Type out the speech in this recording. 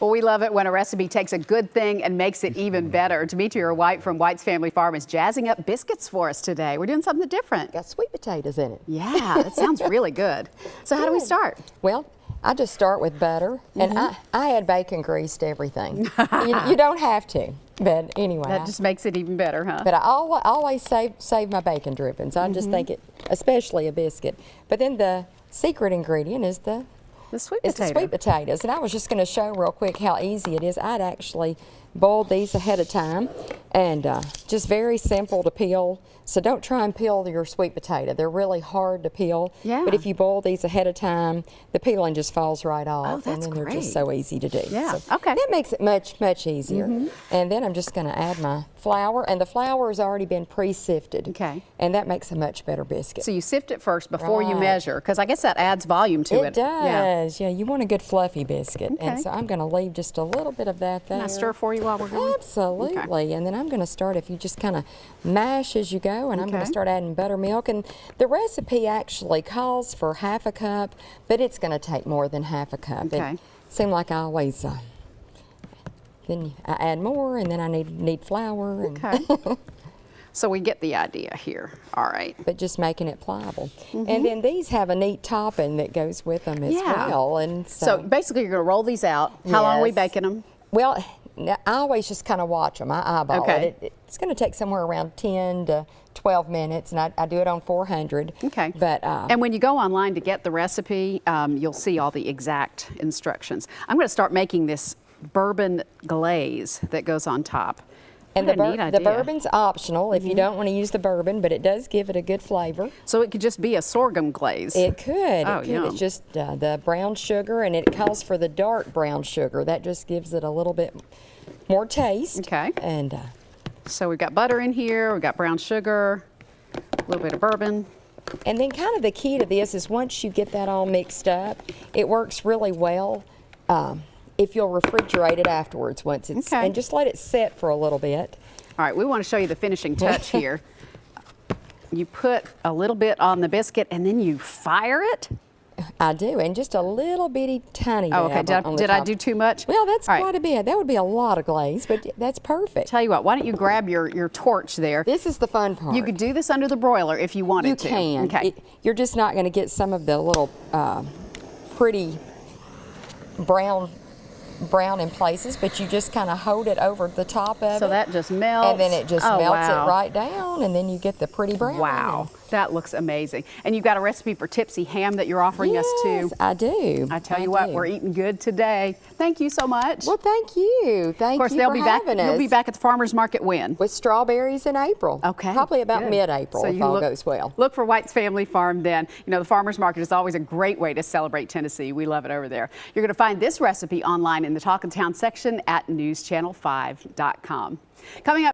Well, we love it when a recipe takes a good thing and makes it even better. Demetria White from White's Family Farm is jazzing up biscuits for us today. We're doing something different. Got sweet potatoes in it. Yeah, that sounds really good. So how do we start? Well, I just start with butter, and I add bacon grease to everything. you don't have to, but anyway. That just makes it even better, huh? But I always save my bacon drippings. I just think it, especially a biscuit. But then the secret ingredient is the sweet potatoes. And I was just going to show real quick how easy it is. I'd actually boiled these ahead of time, and just very simple to peel. So don't try and peel your sweet potato. They're really hard to peel. Yeah. But if you boil these ahead of time, the peeling just falls right off. Oh, that's and then great. They're just so easy to do. Yeah. So okay. That makes it much easier. And then I'm just going to add my flour, and the flour has already been pre-sifted. Okay. And that makes a much better biscuit. So you sift it first before you measure, because I guess that adds volume to it. It does. Yeah, you want a good fluffy biscuit. Okay. And so I'm going to leave just a little bit of that there. Can I stir for you while we're going? Absolutely. Okay. And then I'm going to start, if you just kind of mash as you go, and I'm going to start adding buttermilk. And the recipe actually calls for half a cup, but it's going to take more than half a cup. Okay. It seemed like I always, then I add more, and then I need flour. Okay. So we get the idea here. All right. But just making it pliable. And then these have a neat topping that goes with them as well. And so basically you're going to roll these out. How long are we baking them? Well, I always just kind of watch them. I eyeball it. It's going to take somewhere around 10 to 12 minutes, and I do it on 400. Okay. But and when you go online to get the recipe, you'll see all the exact instructions. I'm going to start making this bourbon glaze that goes on top. And the bourbon's optional if you don't want to use the bourbon, but it does give it a good flavor. So it could just be a sorghum glaze. It could. Oh, it could. Yum. It's just the brown sugar, and it calls for the dark brown sugar. That just gives it a little bit more taste. Okay. And so we've got butter in here, we've got brown sugar, a little bit of bourbon. And then kind of the key to this is once you get that all mixed up, it works really well if you'll refrigerate it afterwards once it's, and just let it set for a little bit. All right, we want to show you the finishing touch here. You put a little bit on the biscuit and then you fire it? I do, and just a little bitty tiny bit. Oh, okay. Did I do too much? Well, that's quite a bit. That would be a lot of glaze, but that's perfect. Tell you what, why don't you grab your torch there? This is the fun part. You could do this under the broiler if you wanted to. You can. Okay. You're just not going to get some of the little pretty brown in places, but you just kind of hold it over the top of it. So that just melts. And then it just melts it right down, and then you get the pretty brown. Wow, that looks amazing. And you've got a recipe for tipsy ham that you're offering us too. Yes, I do. I tell you what, we're eating good today. Thank you so much. Well, thank you. Thank you for having us. You'll be back at the farmer's market when? With strawberries in April. Okay. Probably about mid-April if all goes well. Look for White's Family Farm then. You know, the farmer's market is always a great way to celebrate Tennessee. We love it over there. You're going to find this recipe online in the Talk of Town section at newschannel5.com. Coming up.